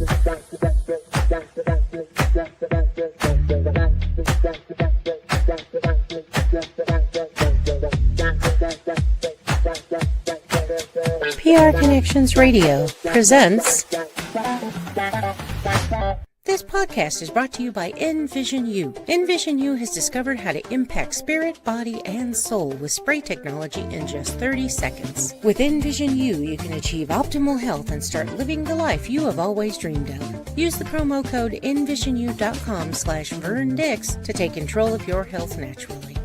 PR Connections Radio presents. This podcast is brought to you by NVisionU. NVisionU has discovered how to impact spirit, body, and soul with spray technology in just 30 seconds. With NVisionU, you can achieve optimal health and start living the life you have always dreamed of. Use the promo code NVisionU.com/VernDix to take control of your health naturally.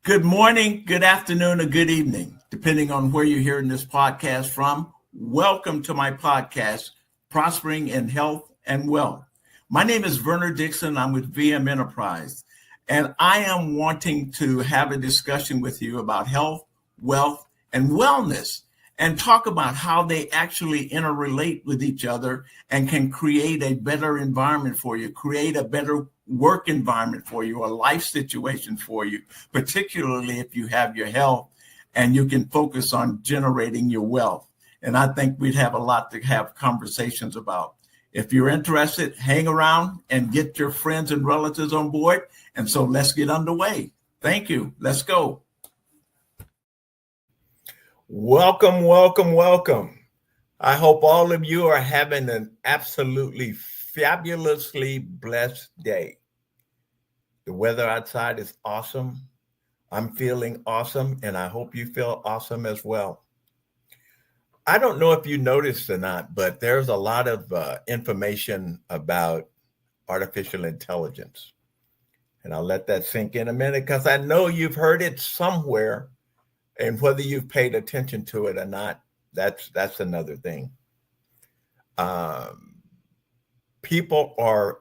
Good morning, good afternoon, or good evening, depending on where you're hearing this podcast from. Welcome to my podcast, Prospering in Health and Wealth. My name is Verner Dixon. I'm with VM Enterprise, and I am wanting to have a discussion with you about health, wealth, and wellness, and talk about how they actually interrelate with each other and can create a better environment for you, create a better work environment for you, a life situation for you, particularly if you have your health and you can focus on generating your wealth. And I think we'd have a lot to have conversations about. If you're interested, hang around and get your friends and relatives on board. And so let's get underway. Thank you. Let's go. Welcome, welcome, welcome. I hope all of you are having an absolutely fabulously blessed day. The weather outside is awesome. I'm feeling awesome, and I hope you feel awesome as well. I don't know if you noticed or not, but there's a lot of information about artificial intelligence. And I'll let that sink in a minute because I know you've heard it somewhere, and whether you've paid attention to it or not, that's another thing. People are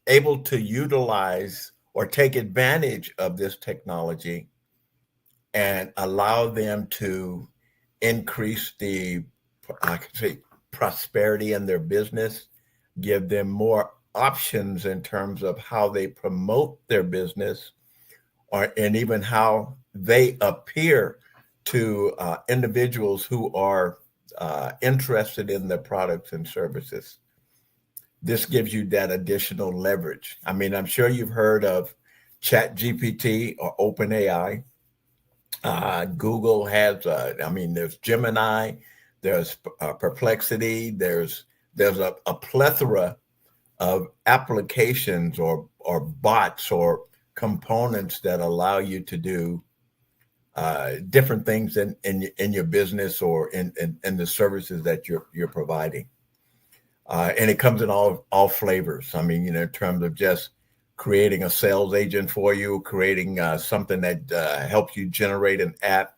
able to utilize or take advantage of this technology and allow them to increase the, I could say, prosperity in their business, give them more options in terms of how they promote their business, and even how they appear to individuals who are interested in their products and services. This gives you that additional leverage. I mean, I'm sure you've heard of ChatGPT or OpenAI. Google has, there's Gemini, there's Perplexity, there's a plethora of applications or bots or components that allow you to do different things in your business or in the services that you're providing. And it comes in all flavors. I mean, in terms of just creating a sales agent for you, creating something that helps you generate an app,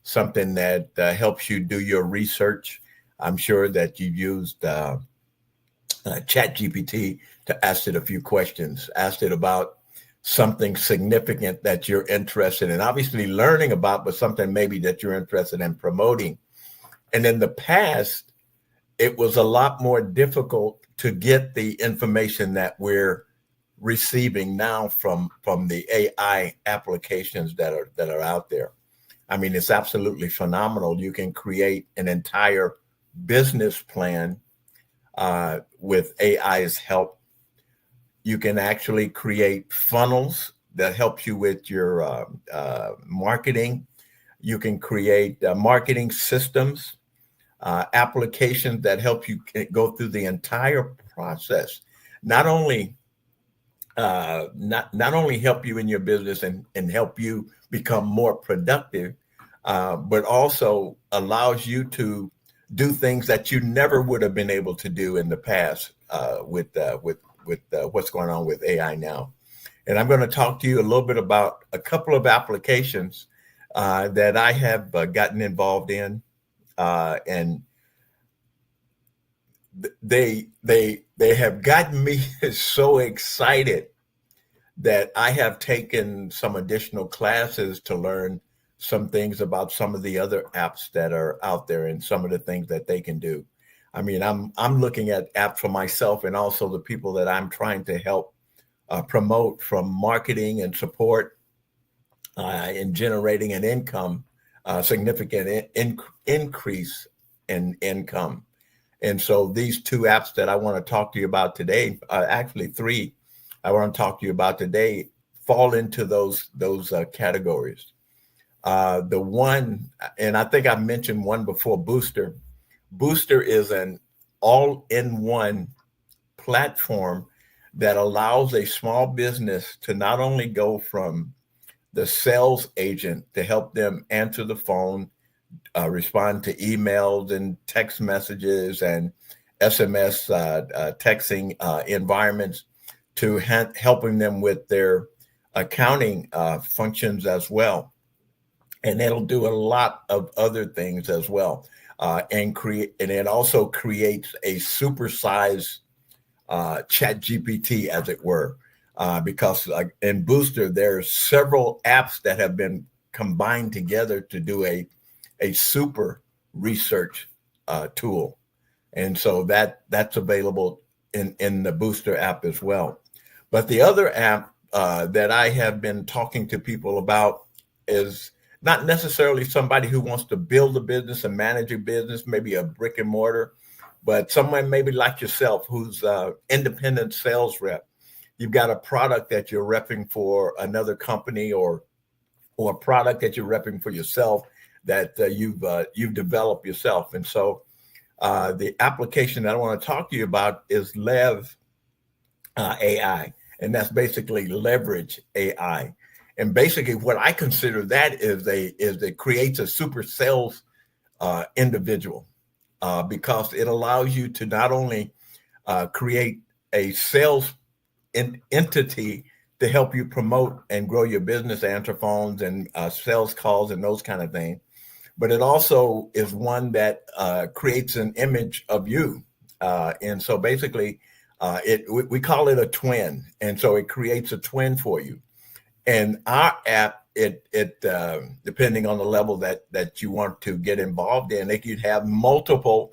something that helps you do your research. I'm sure that you used ChatGPT to ask it a few questions, asked it about something significant that you're interested in, obviously learning about, but something maybe that you're interested in promoting. And in the past, it was a lot more difficult to get the information that we're receiving now from the AI applications that are out there. I mean, it's absolutely phenomenal. You can create an entire business plan with AI's help. You can actually create funnels that help you with your marketing. You can create marketing systems, applications that help you go through the entire process. Not only help you in your business and help you become more productive, but also allows you to do things that you never would have been able to do in the past with what's going on with AI now. And I'm going to talk to you a little bit about a couple of applications that I have gotten involved in, and they have gotten me so excited that I have taken some additional classes to learn some things about some of the other apps that are out there and some of the things that they can do. I mean, I'm looking at apps for myself and also the people that I'm trying to help promote, from marketing and support in generating an income, significant increase in income. And so these two apps that I want to talk to you about today, actually three I want to talk to you about today, fall into those categories. The one, and I think I mentioned one before, Booster. Booster is an all-in-one platform that allows a small business to not only go from the sales agent to help them answer the phone, respond to emails and text messages and SMS texting environments, to helping them with their accounting functions as well. And it'll do a lot of other things as well. And it also creates a supersized chat GPT, as it were, because in Booster, there's several apps that have been combined together to do a super research tool. And so that's available in the Booster app as well. But the other app that I have been talking to people about is not necessarily somebody who wants to build a business and manage a business, maybe a brick and mortar, but someone maybe like yourself who's an independent sales rep. You've got a product that you're repping for another company, or a product that you're repping for yourself that you've developed yourself. And so the application that I want to talk to you about is Lev AI, and that's basically leverage AI. And basically what I consider that is it creates a super sales individual, because it allows you to not only create a sales entity to help you promote and grow your business, answer phones and sales calls and those kind of things, but it also is one that creates an image of you. And so basically we call it a twin. And so it creates a twin for you. And our app, it depending on the level that you want to get involved in, it could have multiple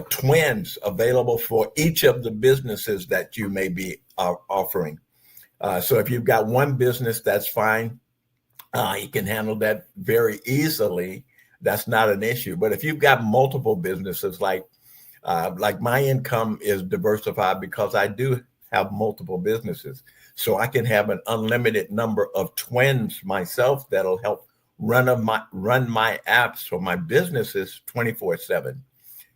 twins available for each of the businesses that you may be offering. So if you've got one business, that's fine. You can handle that very easily. That's not an issue. But if you've got multiple businesses, like my income is diversified because I do have multiple businesses. So I can have an unlimited number of twins myself that'll help run my apps or my businesses 24/7.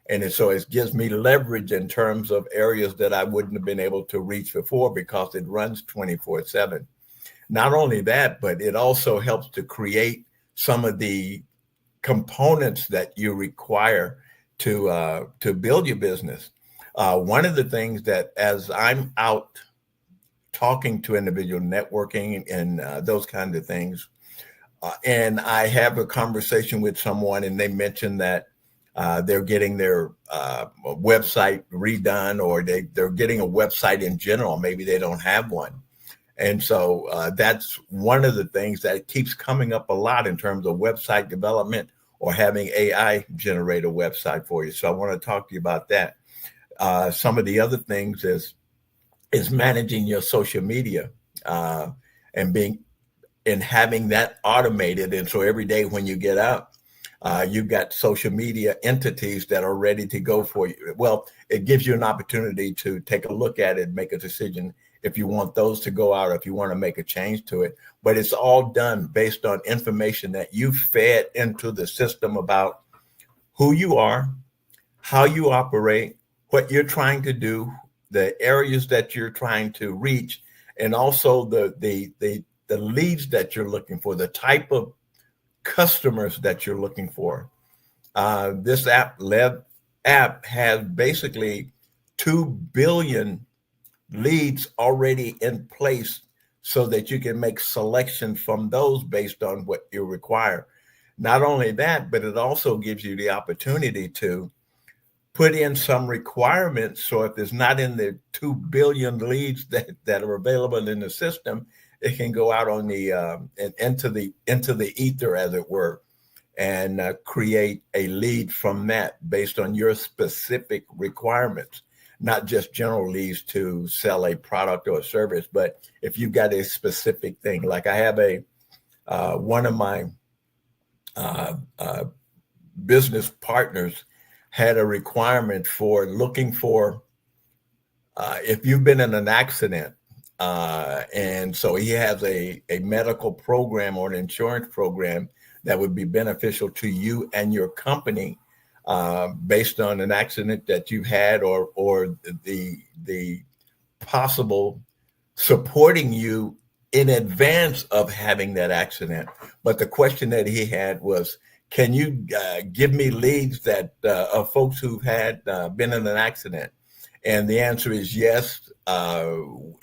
And so it gives me leverage in terms of areas that I wouldn't have been able to reach before, because it runs 24/7. Not only that, but it also helps to create some of the components that you require to build your business. One of the things that, as I'm out talking to individual networking and those kinds of things, and I have a conversation with someone and they mention that they're getting their website redone, or they're getting a website in general. Maybe they don't have one. And so that's one of the things that keeps coming up a lot in terms of website development, or having AI generate a website for you. So I want to talk to you about that. Some of the other things is managing your social media and having that automated. And so every day when you get up, you've got social media entities that are ready to go for you. Well, it gives you an opportunity to take a look at it, make a decision if you want those to go out, or if you want to make a change to it. But it's all done based on information that you fed into the system about who you are, how you operate, what you're trying to do, the areas that you're trying to reach, and also the leads that you're looking for, the type of customers that you're looking for. This app, Lev app, has basically 2 billion leads already in place, so that you can make selections from those based on what you require. Not only that, but it also gives you the opportunity to put in some requirements. So if it's not in the 2 billion leads that are available in the system, it can go out on the into the ether, as it were, and create a lead from that based on your specific requirements. Not just general leads to sell a product or a service, but if you've got a specific thing. Like I have one of my business partners had a requirement for looking for if you've been in an accident. And so he has a medical program or an insurance program that would be beneficial to you and your company based on an accident that you've had, or the possible supporting you in advance of having that accident. But the question that he had was, can you give me leads that of folks who've had been in an accident? And the answer is yes. And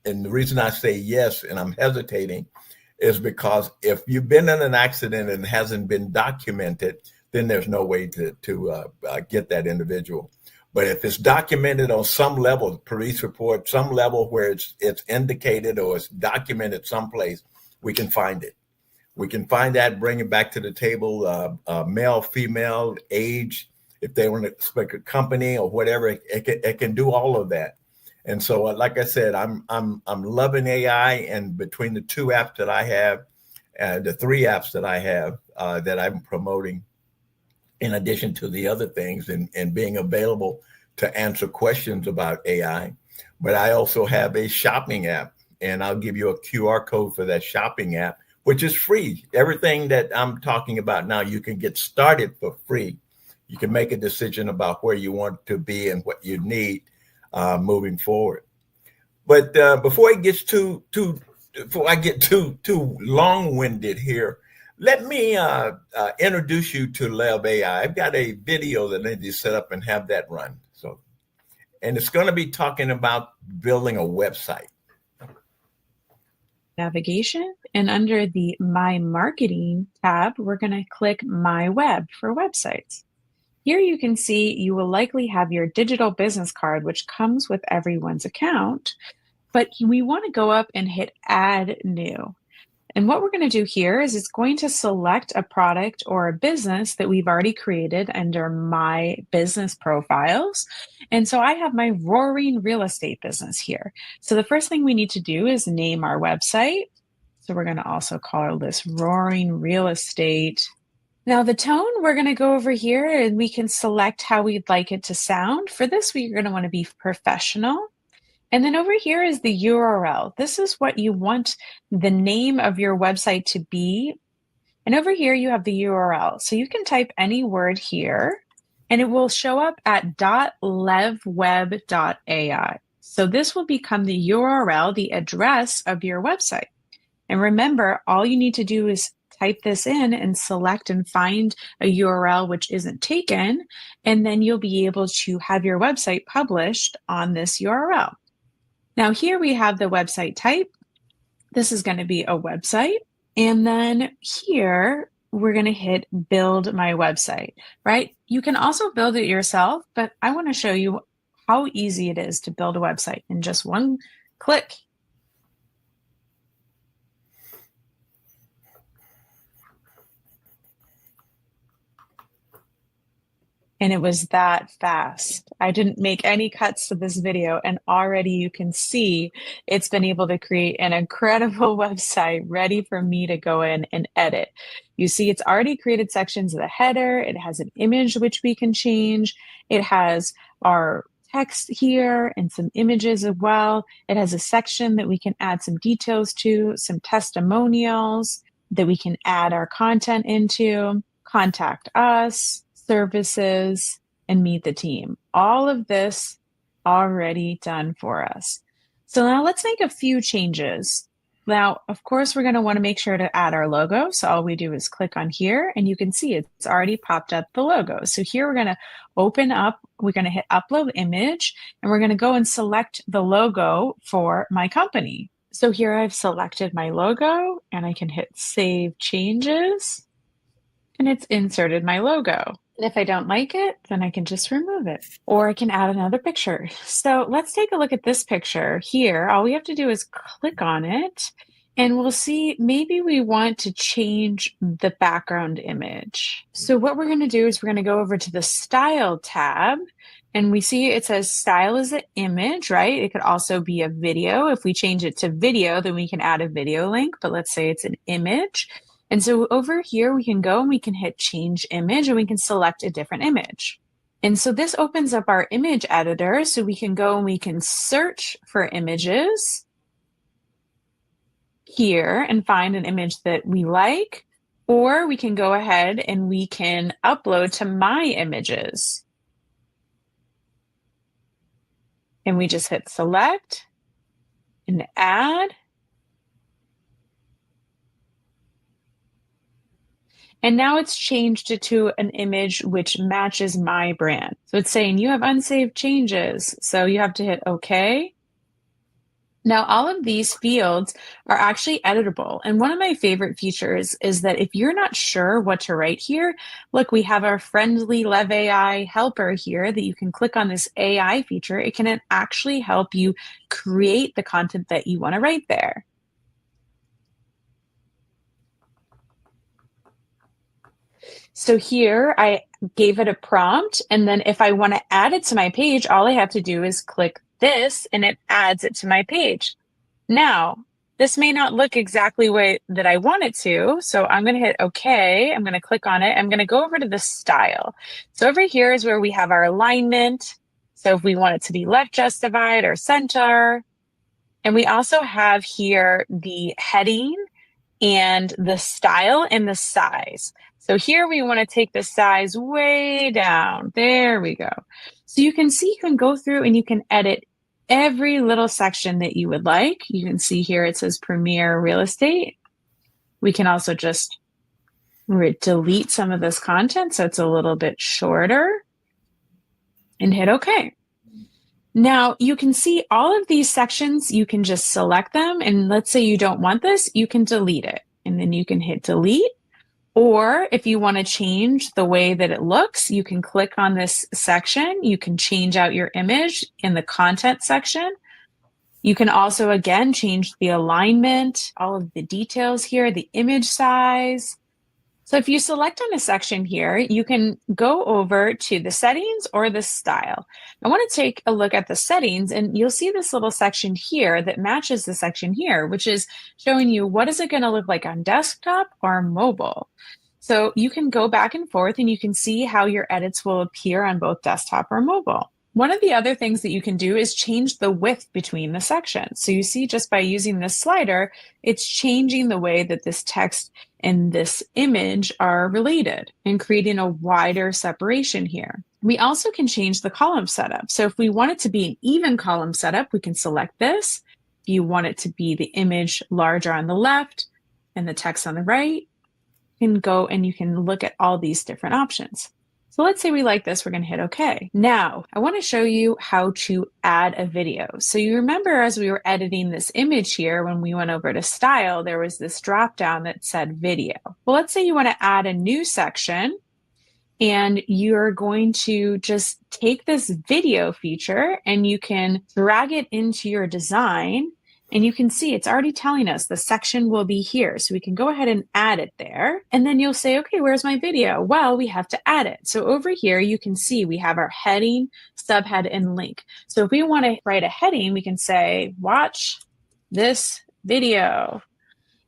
the reason I say yes, and I'm hesitating, is because if you've been in an accident and it hasn't been documented, then there's no way to get that individual. But if it's documented on some level, police report, some level where it's indicated or it's documented someplace, we can find it. We can find that, bring it back to the table, male, female, age, if they want to expect a company or whatever, it can do all of that. And so, like I said, I'm loving AI, and between the 2 apps that I have, the 3 apps that I have that I'm promoting, in addition to the other things, and being available to answer questions about AI. But I also have a shopping app, and I'll give you a QR code for that shopping app, which is free. Everything that I'm talking about now, you can get started for free. You can make a decision about where you want to be and what you need moving forward. But before I get too long-winded here, let me introduce you to Lev AI. I've got a video that I need to set up and have that run. So, and it's going to be talking about building a website. Navigation, and under the My Marketing tab, we're going to click My Web for websites. Here you can see you will likely have your digital business card, which comes with everyone's account, but we want to go up and hit Add New. And what we're going to do here is it's going to select a product or a business that we've already created under My Business Profiles. And so I have my Roaring Real Estate business here. So the first thing we need to do is name our website. So we're going to also call this Roaring Real Estate. Now the tone, we're going to go over here and we can select how we'd like it to sound. For this, we're going to want to be professional. And then over here is the URL. This is what you want the name of your website to be. And over here you have the URL. So you can type any word here and it will show up at .levweb.ai. So this will become the URL, the address of your website. And remember, all you need to do is type this in and select and find a URL which isn't taken, and then you'll be able to have your website published on this URL. Now here we have the website type. This is going to be a website. And then here we're going to hit build my website, right? You can also build it yourself, but I want to show you how easy it is to build a website in just one click. And it was that fast. I didn't make any cuts to this video, and already you can see it's been able to create an incredible website ready for me to go in and edit. You see it's already created sections of the header. It has an image which we can change. It has our text here and some images as well. It has a section that we can add some details to, some testimonials that we can add our content into, contact us, services, and meet the team. All of this already done for us. So now let's make a few changes. Now, of course, we're going to want to make sure to add our logo. So all we do is click on here and you can see it's already popped up the logo. So here we're going to open up, we're going to hit upload image, and we're going to go and select the logo for my company. So here I've selected my logo and I can hit save changes and it's inserted my logo. And if I don't like it, then I can just remove it, or I can add another picture. So let's take a look at this picture here. All we have to do is click on it and we'll see maybe we want to change the background image. So what we're going to do is we're going to go over to the style tab, and we see it says style is an image, right? It could also be a video. If we change it to video, then we can add a video link, but let's say it's an image. And so over here, we can go and we can hit change image and we can select a different image. And so this opens up our image editor. So we can go and we can search for images here and find an image that we like, or we can go ahead and we can upload to my images. And we just hit select and add. And now it's changed it to an image which matches my brand. So it's saying you have unsaved changes. So you have to hit OK. Now, all of these fields are actually editable. And one of my favorite features is that if you're not sure what to write here, look, we have our friendly Lev AI helper here that you can click on this AI feature. It can actually help you create the content that you want to write there. So here I gave it a prompt, and then if I want to add it to my page, all I have to do is click this and it adds it to my page. Now, this may not look exactly the way that I want it to, so I'm going to hit OK. I'm going to click on it. I'm going to go over to the style. So over here is where we have our alignment. So if we want it to be left justified or center. And we also have here the heading and the style and the size. So here we want to take the size way down. There we go. So you can see you can go through and you can edit every little section that you would like. You can see here it says Premier Real Estate. We can also just delete some of this content so it's a little bit shorter and hit OK. Now you can see all of these sections, you can just select them. And let's say you don't want this, you can delete it. And then you can hit delete. Or if you want to change the way that it looks, you can click on this section. You can change out your image in the content section. You can also, again, change the alignment, all of the details here, the image size. So if you select on a section here, you can go over to the settings or the style. I want to take a look at the settings, and you'll see this little section here that matches the section here, which is showing you what is it going to look like on desktop or mobile. So you can go back and forth and you can see how your edits will appear on both desktop or mobile. One of the other things that you can do is change the width between the sections. So you see just by using this slider, it's changing the way that this text and this image are related and creating a wider separation here. We also can change the column setup. So if we want it to be an even column setup, we can select this. If you want it to be the image larger on the left and the text on the right, you can go and you can look at all these different options. So let's say we like this, we're going to hit OK. Now, I want to show you how to add a video. So you remember as we were editing this image here, when we went over to style, there was this drop down that said video. Well, let's say you want to add a new section and you're going to just take this video feature and you can drag it into your design. And you can see it's already telling us the section will be here. So we can go ahead and add it there. And then you'll say, okay, where's my video? Well, we have to add it. So over here, you can see we have our heading, subhead, and link. So if we want to write a heading, we can say, watch this video.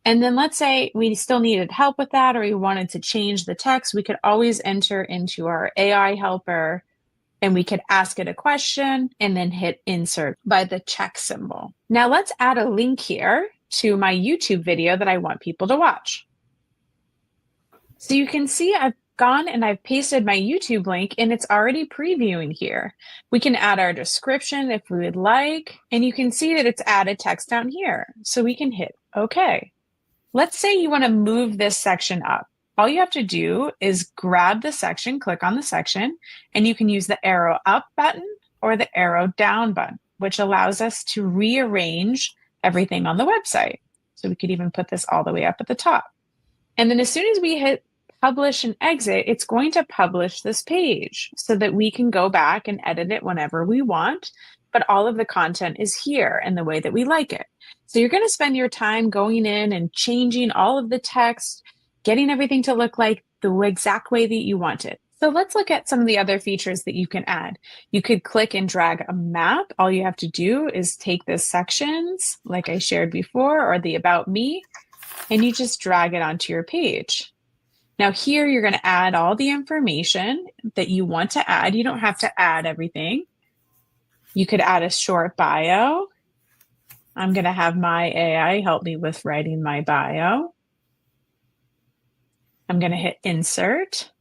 And then let's say we still needed help with that, or we wanted to change the text. We could always enter into our AI helper and we could ask it a question and then hit insert by the check symbol. Now let's add a link here to my YouTube video that I want people to watch. So you can see I've gone and I've pasted my YouTube link and it's already previewing here. We can add our description if we would like, and you can see that it's added text down here. So we can hit OK. Let's say you want to move this section up. All you have to do is grab the section, click on the section, and you can use the arrow up button or the arrow down button, which allows us to rearrange everything on the website. So we could even put this all the way up at the top. And then as soon as we hit publish and exit, it's going to publish this page so that we can go back and edit it whenever we want. But all of the content is here in the way that we like it. So you're going to spend your time going in and changing all of the text, getting everything to look like the exact way that you want it. So let's look at some of the other features that you can add. You could click and drag a map. All you have to do is take the sections like I shared before, or the about me, and you just drag it onto your page. Now here you're going to add all the information that you want to add. You don't have to add everything. You could add a short bio. I'm going to have my AI help me with writing my bio. I'm going to hit insert,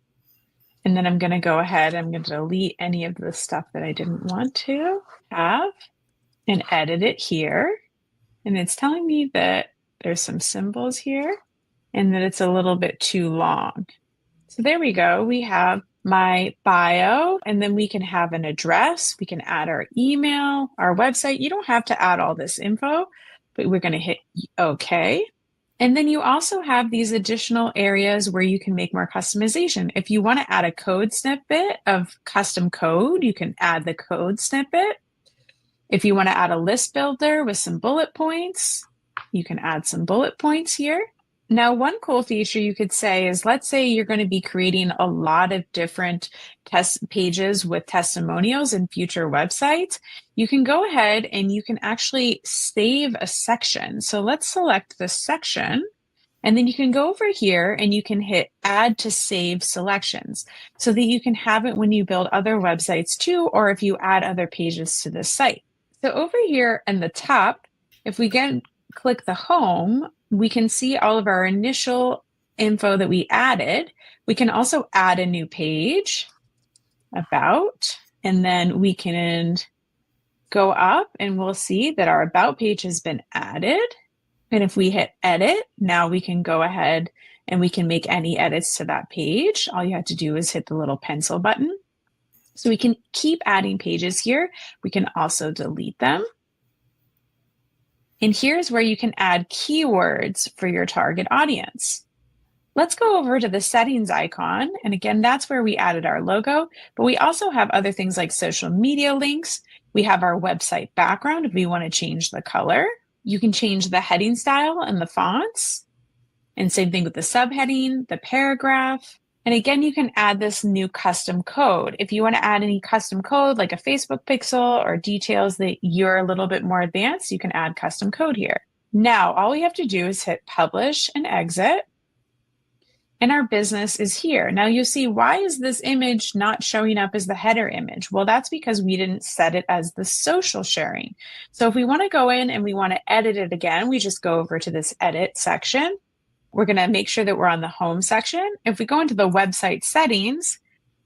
and then I'm going to go ahead. I'm going to delete any of the stuff that I didn't want to have and edit it here. And it's telling me that there's some symbols here and that it's a little bit too long. So there we go. We have my bio, and then we can have an address. We can add our email, our website. You don't have to add all this info, but we're going to hit OK. And then you also have these additional areas where you can make more customization. If you want to add a code snippet of custom code, you can add the code snippet. If you want to add a list builder with some bullet points, you can add some bullet points here. Now, one cool feature you could say is, let's say you're going to be creating a lot of different test pages with testimonials in future websites. You can go ahead and you can actually save a section. So let's select this section, and then you can go over here and you can hit add to save selections so that you can have it when you build other websites too, or if you add other pages to this site. So over here in the top, if we click the home, we can see all of our initial info that we added. We can also add a new page, about, and then we can go up and we'll see that our about page has been added. And if we hit edit, now we can go ahead and we can make any edits to that page. All you have to do is hit the little pencil button. So we can keep adding pages here. We can also delete them. And here's where you can add keywords for your target audience. Let's go over to the settings icon. And again, that's where we added our logo, but we also have other things like social media links. We have our website background if we want to change the color. You can change the heading style and the fonts. And same thing with the subheading, the paragraph. And again, you can add this new custom code. If you want to add any custom code like a Facebook pixel or details that you're a little bit more advanced, you can add custom code here. Now, all we have to do is hit publish and exit. And our business is here. Now you see, why is this image not showing up as the header image? Well, that's because we didn't set it as the social sharing. So if we want to go in and we want to edit it again, we just go over to this edit section. We're going to make sure that we're on the home section. If we go into the website settings,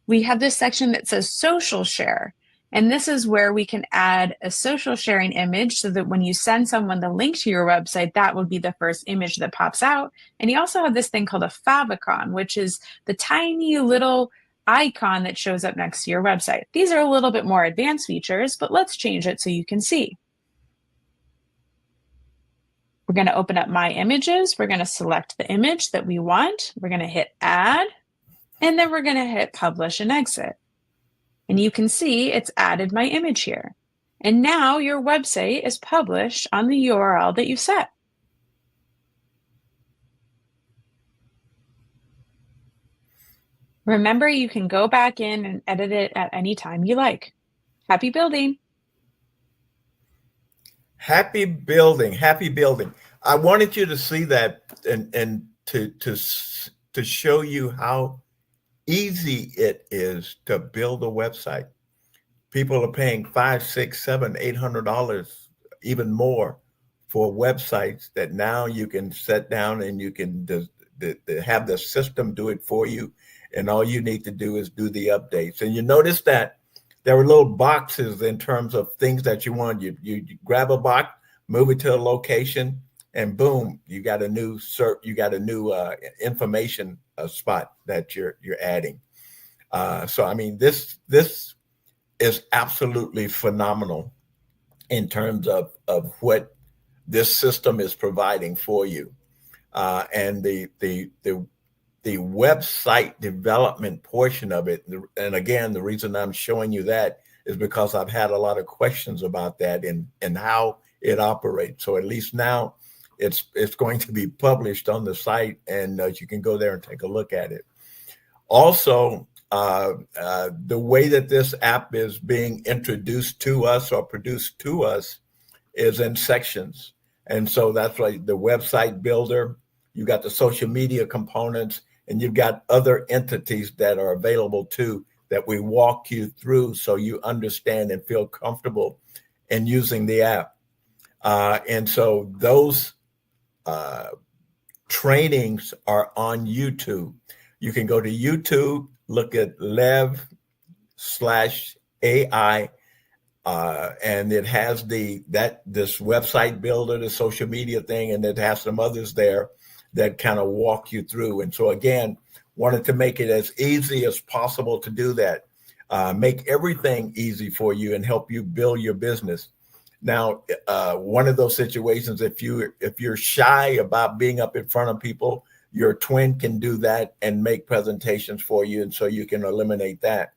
we have this section that says social share. And this is where we can add a social sharing image so that when you send someone the link to your website, that would be the first image that pops out. And you also have this thing called a favicon, which is the tiny little icon that shows up next to your website. These are a little bit more advanced features, but let's change it so you can see. We're going to open up My Images. We're going to select the image that we want. We're going to hit Add, and then we're going to hit Publish and Exit. And you can see it's added my image here. And now your website is published on the URL that you set. Remember, you can go back in and edit it at any time you like. Happy building. Happy building, happy building. I wanted you to see that and to show you how easy it is to build a website. People are paying $500, $600, $700, $800, even more for websites that now you can set down and you can have the system do it for you. And all you need to do is do the updates. And you notice that there were little boxes in terms of things that you want. You grab a box, move it to a location, and boom, you got a new information spot that you're adding. So I mean, this is absolutely phenomenal in terms of what this system is providing for you, and the website development portion of it. And again, the reason I'm showing you that is because I've had a lot of questions about that and how it operates. So at least now it's going to be published on the site, and you can go there and take a look at it. Also, the way that this app is being introduced to us or produced to us is in sections. And so that's like the website builder. you got the social media components, and you've got other entities that are available too that we walk you through so you understand and feel comfortable in using the app. And so those trainings are on YouTube. You can go to YouTube, look at Lev/AI, and it has this website builder, the social media thing, and it has some others there that kind of walk you through. And so again, wanted to make it as easy as possible to do that. Make everything easy for you and help you build your business. Now, one of those situations, if you're shy about being up in front of people, your twin can do that and make presentations for you, and so you can eliminate that.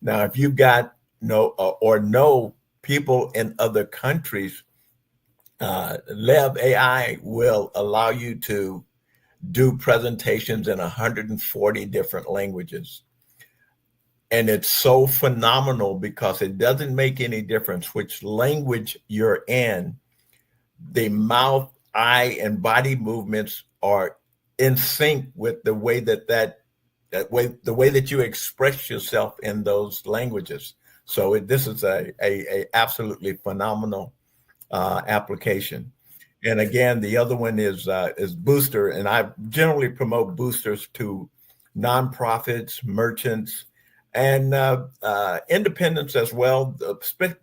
Now, if you've got know people in other countries, Lev AI will allow you to do presentations in 140 different languages. And it's so phenomenal because it doesn't make any difference which language you're in. The mouth, eye, and body movements are in sync with the way the way that you express yourself in those languages. So this is a absolutely phenomenal application. And again, the other one is Booster, and I generally promote boosters to nonprofits, merchants, and independents as well,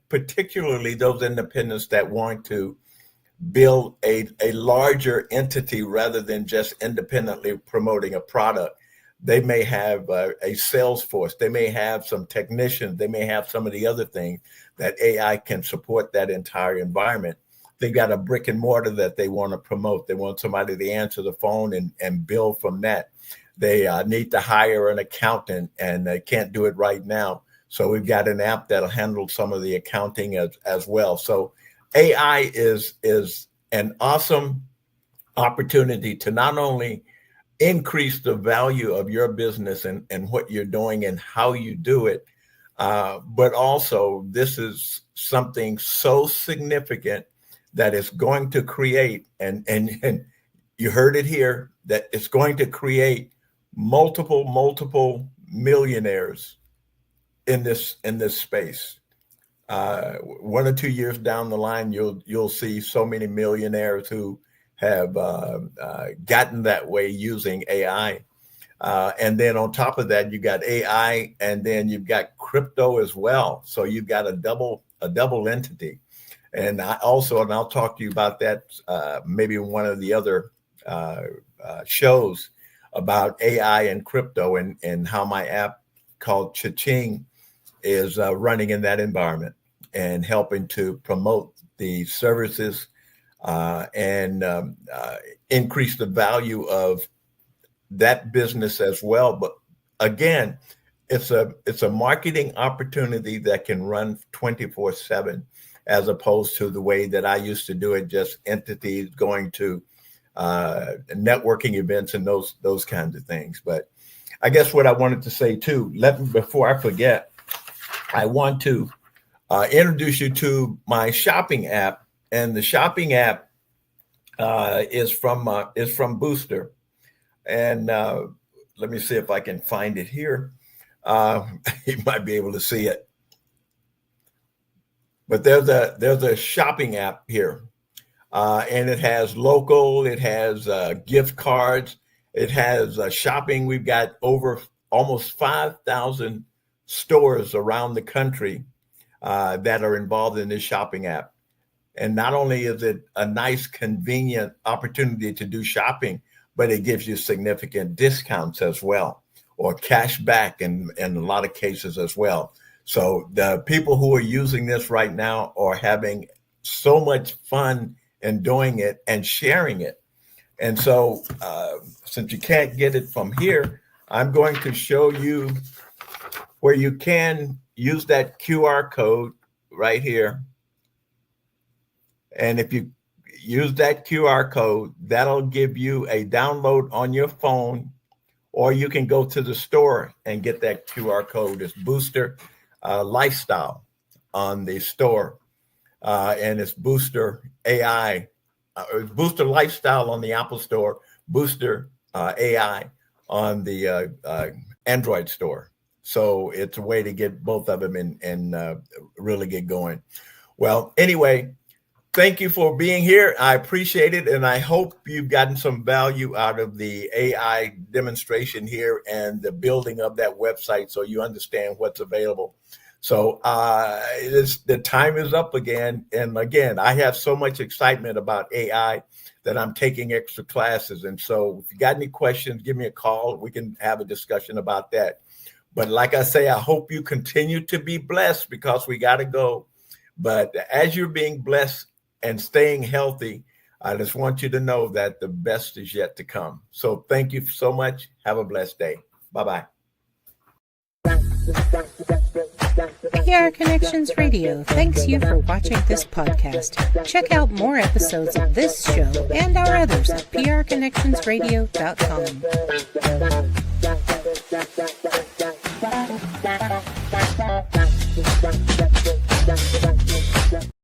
particularly those independents that want to build a larger entity rather than just independently promoting a product. They may have a sales force, they may have some technicians, they may have some of the other things that AI can support that entire environment. They got a brick and mortar that they want to promote. They want somebody to answer the phone and build from that. They need to hire an accountant, and they can't do it right now. So we've got an app that'll handle some of the accounting as well. So AI is an awesome opportunity to not only increase the value of your business and what you're doing and how you do it, but also this is something so significant that it's going to create, and you heard it here, that it's going to create multiple millionaires in this space. 1 or 2 years down the line, you'll see so many millionaires who have gotten that way using AI. And then on top of that, you got AI, and then you've got crypto as well. So you've got a double entity. And I'll talk to you about that maybe in one of the other shows about AI and crypto and how my app called Cha-Ching is running in that environment and helping to promote the services and increase the value of that business as well. But again, it's a marketing opportunity that can run 24/7, as opposed to the way that I used to do it, just entities going to networking events and those kinds of things. But I guess what I wanted to say too, before I forget, I want to introduce you to my shopping app, and the shopping app is from Booster, and let me see if I can find it here. You might be able to see it, but there's a shopping app here, and it has local, it has gift cards, it has shopping. We've got over almost 5,000 stores around the country that are involved in this shopping app. And not only is it a nice, convenient opportunity to do shopping, but it gives you significant discounts as well, or cash back in a lot of cases as well. So the people who are using this right now are having so much fun in doing it and sharing it. And so since you can't get it from here, I'm going to show you where you can use that QR code right here. And if you use that QR code, that'll give you a download on your phone, or you can go to the store and get that QR code. It's Booster Lifestyle on the store, and it's Booster AI, Booster Lifestyle on the Apple Store, Booster AI on the Android store. So it's a way to get both of them and really get going. Well, anyway, thank you for being here. I appreciate it. And I hope you've gotten some value out of the AI demonstration here and the building of that website so you understand what's available. So the time is up again. And again, I have so much excitement about AI that I'm taking extra classes. And so if you got any questions, give me a call. We can have a discussion about that. But like I say, I hope you continue to be blessed because we got to go. But as you're being blessed and staying healthy, I just want you to know that the best is yet to come. So thank you so much. Have a blessed day. Bye-bye. PR Connections Radio thanks you for watching this podcast. Check out more episodes of this show and our others at prconnectionsradio.com.